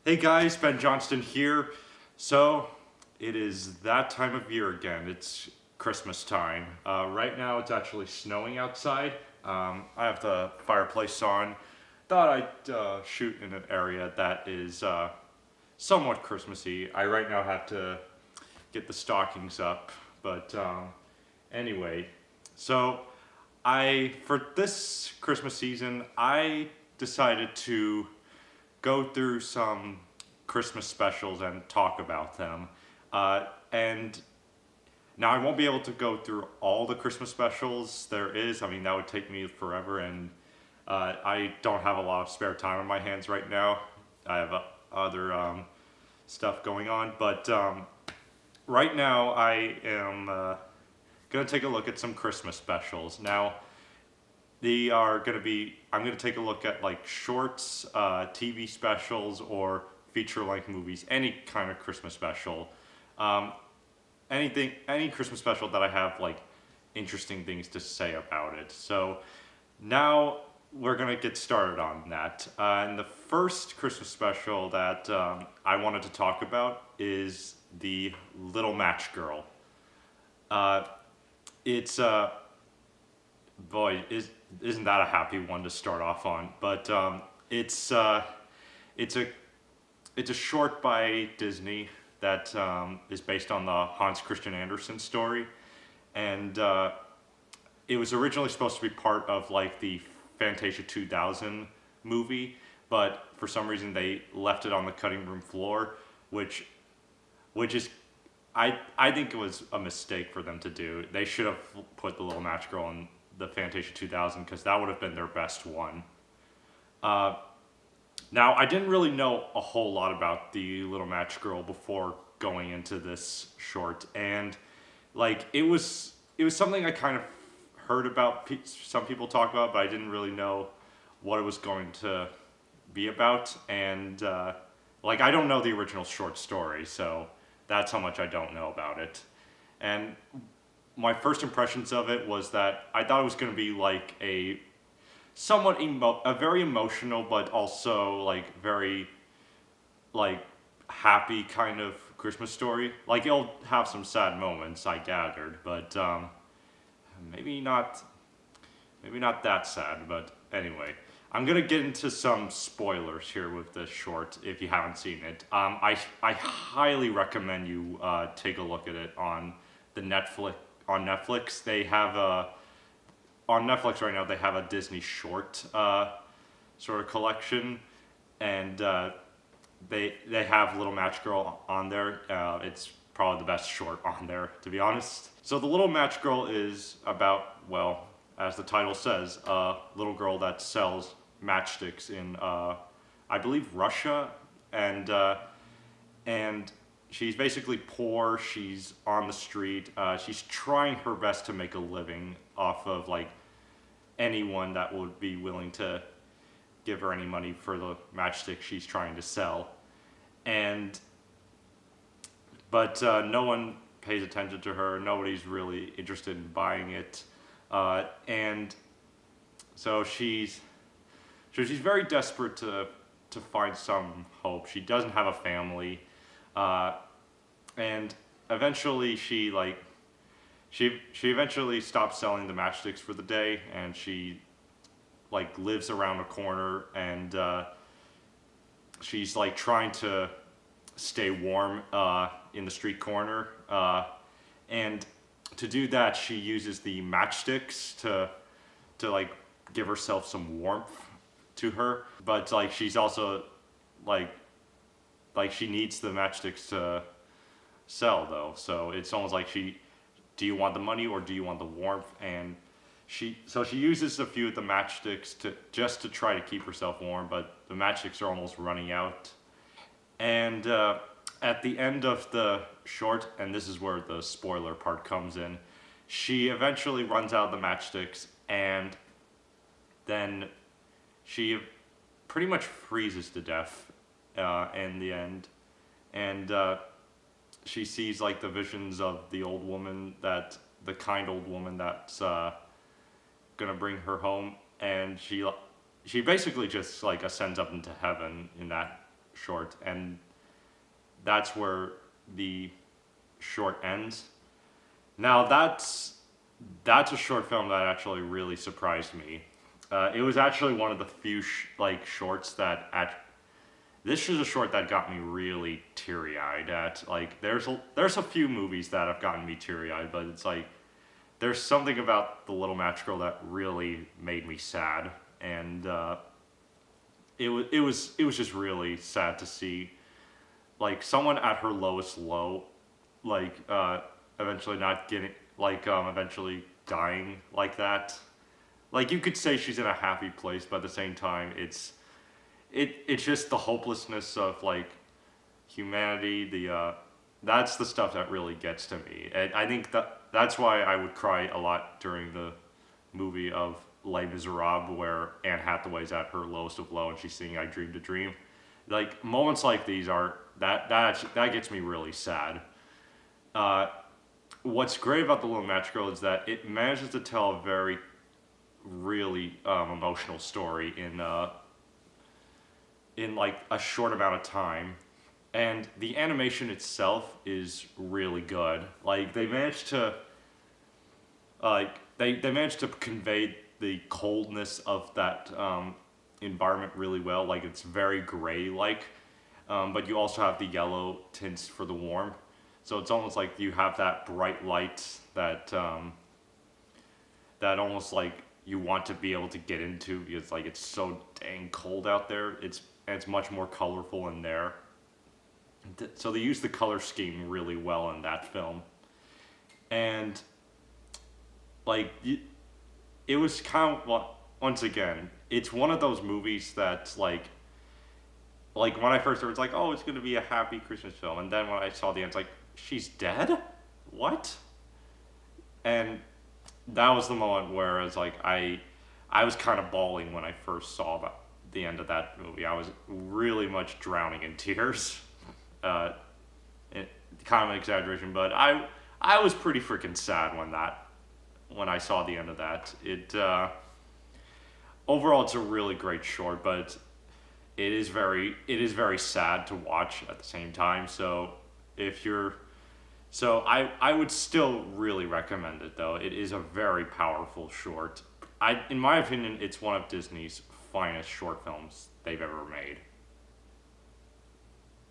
Hey guys, Ben Johnston here. So, it is that time of year again. It's Christmas time. Right now it's actually snowing outside. I have the fireplace on. Thought I'd shoot in an area that is somewhat Christmassy. I right now have to get the stockings up, but anyway. So, for this Christmas season, I decided to go through some Christmas specials and talk about them. And now I won't be able to go through all the Christmas specials there is. I mean, that would take me forever, and I don't have a lot of spare time on my hands right now. I have other stuff going on, but right now I am gonna take a look at some Christmas specials. Now, they are going to be, I'm going to take a look at like shorts, TV specials, or feature-length movies, any kind of Christmas special. Any Christmas special that I have like interesting things to say about it. So now we're going to get started on that. And the first Christmas special that I wanted to talk about is the Little Matchgirl. It's boy, isn't that a happy one to start off on? But it's it's a it's a short by Disney that is based on the Hans Christian Andersen story, and it was originally supposed to be part of like the Fantasia 2000 movie, but for some reason they left it on the cutting room floor, which is I think it was a mistake for them to do. They should have put the Little Match Girl in the Fantasia 2000 because that would have been their best one. Now, I didn't really know a whole lot about the Little Match Girl before going into this short, and like it was something I kind of heard about. Some people talk about, but I didn't really know what it was going to be about, and like I don't know the original short story, so that's how much I don't know about it. And my first impressions of it was that I thought it was going to be like a somewhat a very emotional, but also like very like happy kind of Christmas story. Like it'll have some sad moments, I gathered, but maybe not maybe not that sad. But anyway, I'm gonna get into some spoilers here with this short if you haven't seen it. I highly recommend you take a look at it on the Netflix. They have on Netflix right now. They have a Disney short sort of collection, and they have Little Match Girl on there. It's probably the best short on there, to be honest. So the Little Match Girl is about, well, as the title says, a little girl that sells matchsticks in I believe Russia, and she's basically poor. She's on the street. She's trying her best to make a living off of like anyone that would be willing to give her any money for the matchstick she's trying to sell. But no one pays attention to her. Nobody's really interested in buying it, and so she's very desperate to find some hope. She doesn't have a family. And eventually she eventually stops selling the matchsticks for the day, and she like lives around a corner, and she's like trying to stay warm in the street corner, and to do that she uses the matchsticks to like give herself some warmth to her, but like she's also like she needs the matchsticks to sell though. So it's almost like do you want the money or do you want the warmth? And she uses a few of the matchsticks to try to keep herself warm, but the matchsticks are almost running out. And at the end of the short, and this is where the spoiler part comes in, she eventually runs out of the matchsticks, and then she pretty much freezes to death in the end, and she sees like the visions of the old woman, the kind old woman that's gonna bring her home, and she basically just like ascends up into heaven in that short, and that's where the short ends. Now that's a short film that actually really surprised me. It was actually one of the few shorts that this is a short that got me really teary eyed. At like there's a few movies that have gotten me teary eyed, but it's like there's something about the Little Matchgirl that really made me sad, and it was just really sad to see like someone at her lowest low, like eventually not getting eventually dying like that. Like you could say she's in a happy place, but at the same time, it's just the hopelessness of like humanity. That's the stuff that really gets to me, and I think that's why I would cry a lot during the movie of Les Miserables, where Anne Hathaway's at her lowest of low and she's singing "I Dreamed a Dream." Like moments like these are that gets me really sad. What's great about the Little Match Girl is that it manages to tell a very really emotional story in like a short amount of time, and the animation itself is really good. Like they managed to they managed to convey the coldness of that environment really well. Like it's very gray like, but you also have the yellow tints for the warm. So it's almost like you have that bright light that almost like you want to be able to get into because like it's so dang cold out there. It's much more colorful in there. So they use the color scheme really well in that film, and like it was kind of once again it's one of those movies that's like when I first heard it's like, oh, it's gonna be a happy Christmas film, and then when I saw the end, it's like, she's dead? What? And that was the moment where I was like, I was kind of bawling when I first saw the end of that movie. I was really much drowning in tears. Kind of an exaggeration, but I was pretty freaking sad when I saw the end of that. Overall, it's a really great short, but it is very sad to watch at the same time. So I would still really recommend it though. It is a very powerful short. In my opinion, it's one of Disney's finest short films they've ever made.